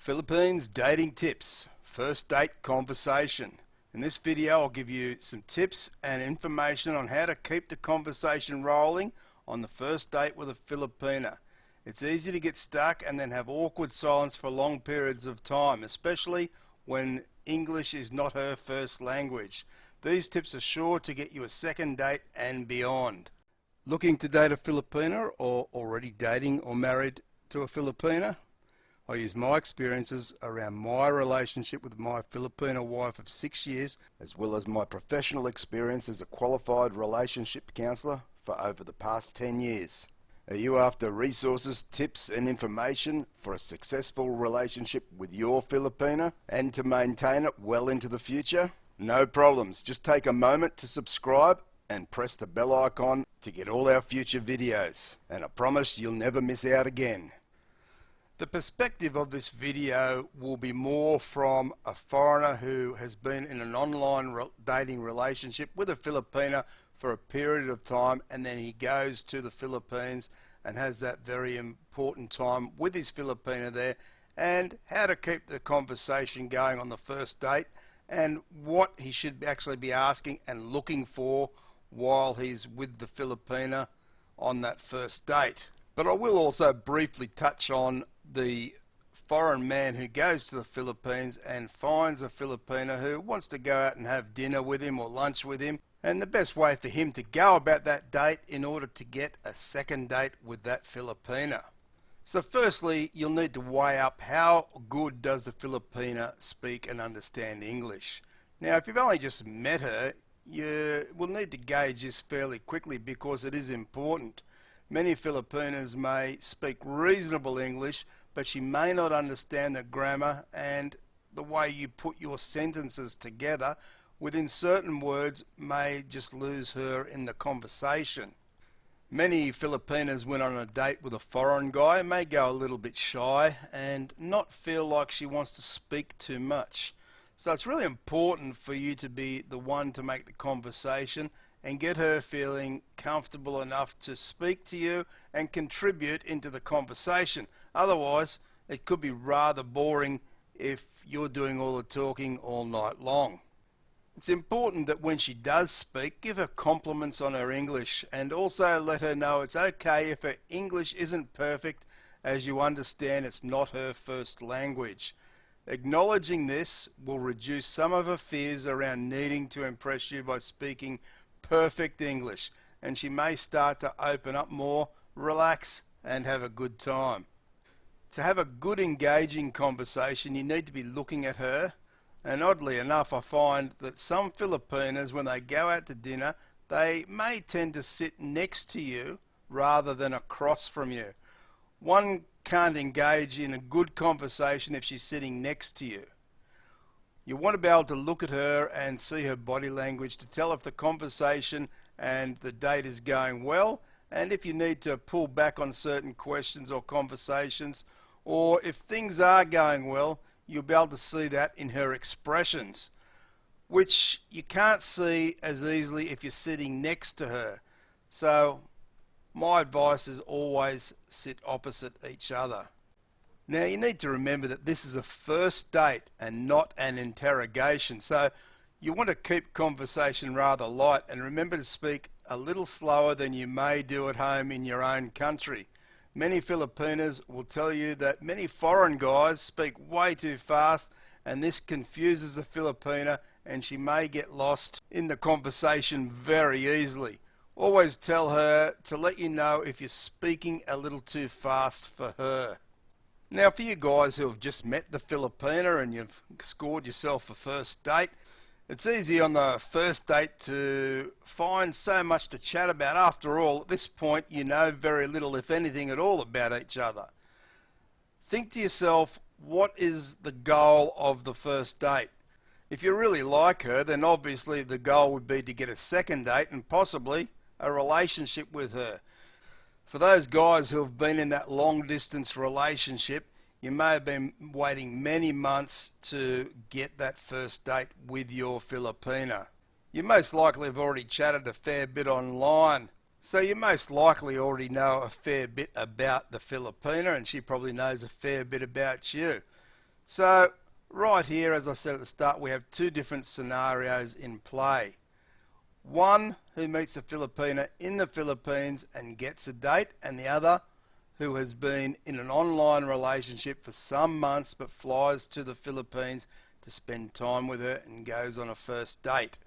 Philippines dating tips, first date conversation. In this video I'll give you some tips and information on how to keep the conversation rolling on the first date with a Filipina. It's easy to get stuck and then have awkward silence for long periods of time, especially when English is not her first language. These tips are sure to get you a second date and beyond. Looking to date a Filipina or already dating or married to a Filipina? I use my experiences around my relationship with my Filipina wife of 6 years, as well as my professional experience as a qualified relationship counsellor for over the past 10 years. Are you after resources, tips and information for a successful relationship with your Filipina and to maintain it well into the future? No problems, just take a moment to subscribe and press the bell icon to get all our future videos, and I promise you'll never miss out again. The perspective of this video will be more from a foreigner who has been in an online dating relationship with a Filipina for a period of time, and then he goes to the Philippines and has that very important time with his Filipina there, and how to keep the conversation going on the first date and what he should actually be asking and looking for while he's with the Filipina on that first date. But I will also briefly touch on the foreign man who goes to the Philippines and finds a Filipina who wants to go out and have dinner with him or lunch with him, and the best way for him to go about that date in order to get a second date with that Filipina. So firstly, you'll need to weigh up how good does the Filipina speak and understand English. Now if you've only just met her, you will need to gauge this fairly quickly because it is important. Many Filipinas may speak reasonable English, but she may not understand the grammar and the way you put your sentences together within certain words may just lose her in the conversation. Many Filipinas, when on a date with a foreign guy, may go a little bit shy and not feel like she wants to speak too much. So it's really important for you to be the one to make the conversation and get her feeling comfortable enough to speak to you and contribute into the conversation. Otherwise, it could be rather boring if you're doing all the talking all night long. It's important that when she does speak, give her compliments on her English, and also let her know it's okay if her English isn't perfect, as you understand it's not her first language. Acknowledging this will reduce some of her fears around needing to impress you by speaking perfect English, and she may start to open up more, relax and have a good time. To have a good engaging conversation, you need to be looking at her, and oddly enough I find that some Filipinas, when they go out to dinner, they may tend to sit next to you rather than across from you. One can't engage in a good conversation if she's sitting next to you. You want to be able to look at her and see her body language to tell if the conversation and the date is going well, and if you need to pull back on certain questions or conversations, or if things are going well, you'll be able to see that in her expressions, which you can't see as easily if you're sitting next to her. So my advice is always sit opposite each other. Now you need to remember that this is a first date and not an interrogation, so you want to keep conversation rather light, and remember to speak a little slower than you may do at home in your own country. Many Filipinas will tell you that many foreign guys speak way too fast, and this confuses the Filipina and she may get lost in the conversation very easily. Always tell her to let you know if you're speaking a little too fast for her. Now for you guys who have just met the Filipina and you've scored yourself a first date, it's easy on the first date to find so much to chat about. After all, at this point you know very little, if anything at all, about each other. Think to yourself, what is the goal of the first date? If you really like her, then obviously the goal would be to get a second date and possibly a relationship with her. For those guys who have been in that long distance relationship, you may have been waiting many months to get that first date with your Filipina. You most likely have already chatted a fair bit online, so you most likely already know a fair bit about the Filipina, and she probably knows a fair bit about you. So right here, as I said at the start, we have two different scenarios in play. One who meets a Filipina in the Philippines and gets a date, and the other who has been in an online relationship for some months but flies to the Philippines to spend time with her and goes on a first date.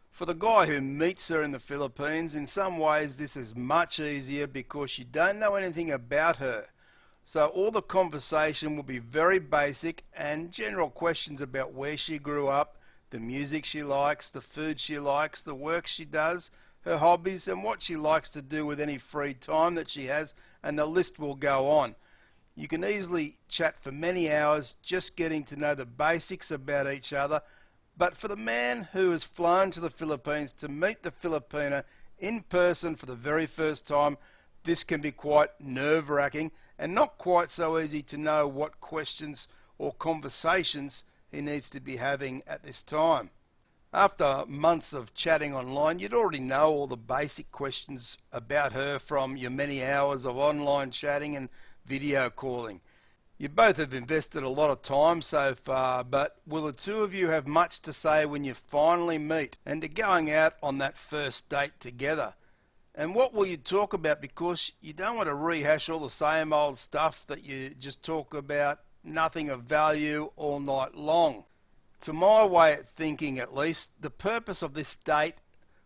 For the guy who meets her in the Philippines, in some ways this is much easier because you don't know anything about her. So all the conversation will be very basic and general questions about where she grew up, the music she likes, the food she likes, the work she does, her hobbies, and what she likes to do with any free time that she has, and the list will go on. You can easily chat for many hours just getting to know the basics about each other. But for the man who has flown to the Philippines to meet the Filipina in person for the very first time, this can be quite nerve-wracking and not quite so easy to know what questions or conversations he needs to be having at this time. After months of chatting online, you'd already know all the basic questions about her from your many hours of online chatting and video calling. You both have invested a lot of time so far, but will the two of you have much to say when you finally meet and are going out on that first date together? And what will you talk about? Because you don't want to rehash all the same old stuff that you just talk about, nothing of value all night long. To my way of thinking at least, the purpose of this date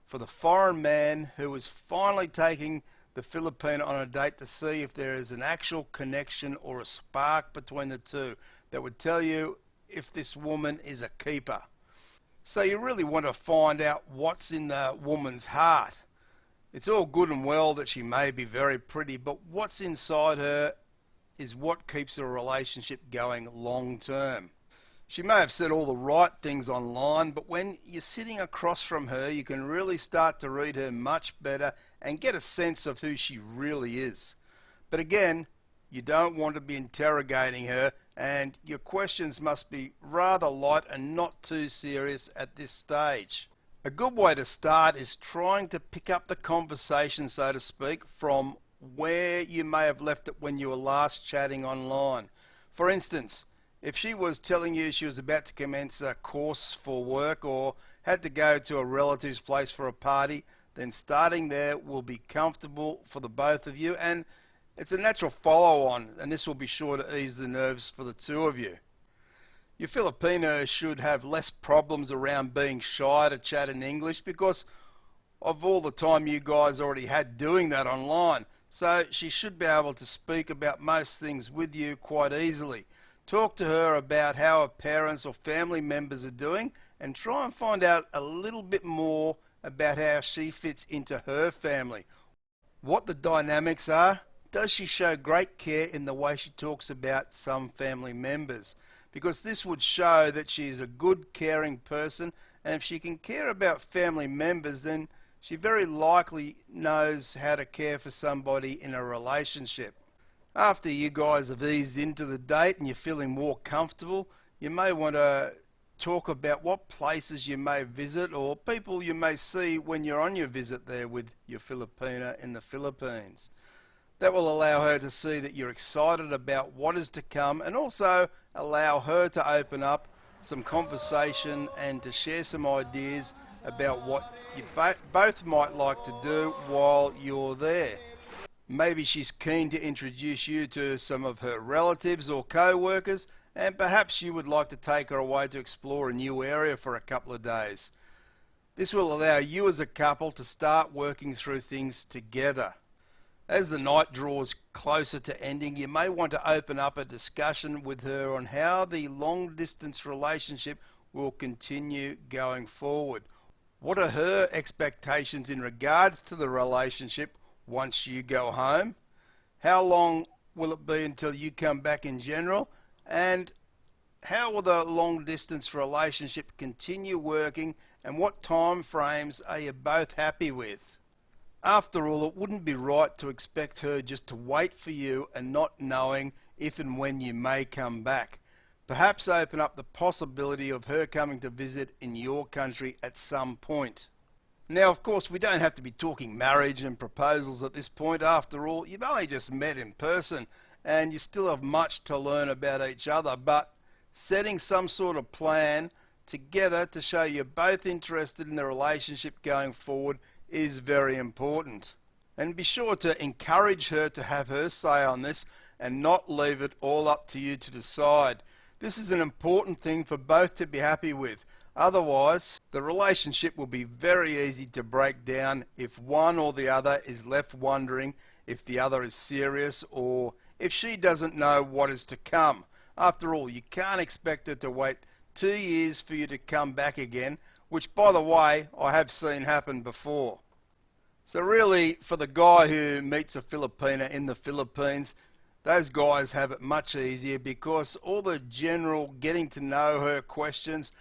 for the foreign man who is finally taking the Filipino on a date to see if there is an actual connection or a spark between the two that would tell you if this woman is a keeper. So you really want to find out what's in the woman's heart. It's all good and well that she may be very pretty, but what's inside her is what keeps a relationship going long term. She may have said all the right things online, but when you're sitting across from her, you can really start to read her much better and get a sense of who she really is. But again, you don't want to be interrogating her, and your questions must be rather light and not too serious at this stage. A good way to start is trying to pick up the conversation, so to speak, from where you may have left it when you were last chatting online. For instance, if she was telling you she was about to commence a course for work or had to go to a relative's place for a party, then starting there will be comfortable for the both of you, and it's a natural follow-on, and this will be sure to ease the nerves for the two of you. Your Filipino should have less problems around being shy to chat in English because of all the time you guys already had doing that online. So she should be able to speak about most things with you quite easily. Talk to her about how her parents or family members are doing and try and find out a little bit more about how she fits into her family. What the dynamics are. Does she show great care in the way she talks about some family members? Because this would show that she is a good, caring person, and if she can care about family members, then she very likely knows how to care for somebody in a relationship. After you guys have eased into the date and you're feeling more comfortable, you may want to talk about what places you may visit or people you may see when you're on your visit there with your Filipina in the Philippines. That will allow her to see that you're excited about what is to come and also allow her to open up some conversation and to share some ideas about what you both might like to do while you're there. Maybe she's keen to introduce you to some of her relatives or co-workers, and perhaps you would like to take her away to explore a new area for a couple of days. This will allow you as a couple to start working through things together. As the night draws closer to ending, you may want to open up a discussion with her on how the long-distance relationship will continue going forward. What are her expectations in regards to the relationship once you go home? How long will it be until you come back in general? And how will the long-distance relationship continue working, and what time frames are you both happy with? After all, it wouldn't be right to expect her just to wait for you and not knowing if and when you may come back. Perhaps open up the possibility of her coming to visit in your country at some point. Now, of course, we don't have to be talking marriage and proposals at this point. After all, you've only just met in person and you still have much to learn about each other, but setting some sort of plan together to show you're both interested in the relationship going forward is very important. And be sure to encourage her to have her say on this and not leave it all up to you to decide. This is an important thing for both to be happy with. Otherwise, the relationship will be very easy to break down if one or the other is left wondering if the other is serious or if she doesn't know what is to come. After all, you can't expect her to wait 2 years for you to come back again, which, by the way, I have seen happen before. So really, for the guy who meets a Filipina in the Philippines, those guys have it much easier because all the general getting to know her questions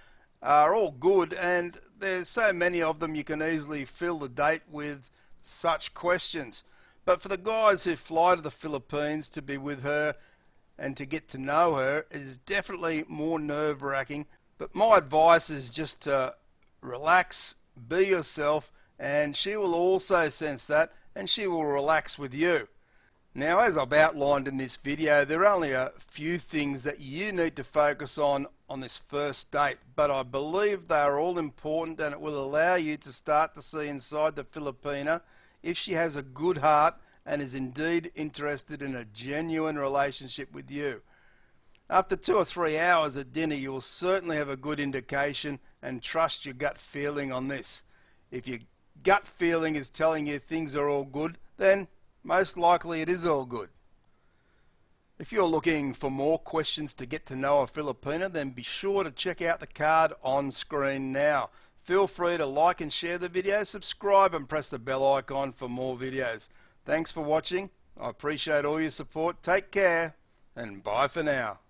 are all good, and there's so many of them you can easily fill the date with such questions. But for the guys who fly to the Philippines to be with her and to get to know her, it is definitely more nerve-wracking. But my advice is just to relax, be yourself, and she will also sense that, and she will relax with you. Now, as I've outlined in this video, there are only a few things that you need to focus on this first date, but I believe they are all important, and it will allow you to start to see inside the Filipina if she has a good heart and is indeed interested in a genuine relationship with you. After 2 or 3 hours at dinner, you will certainly have a good indication, and trust your gut feeling on this. If your gut feeling is telling you things are all good, then most likely it is all good. If you're looking for more questions to get to know a Filipina, then be sure to check out the card on screen now. Feel free to like and share the video, subscribe and press the bell icon for more videos. Thanks for watching. I appreciate all your support. Take care and bye for now.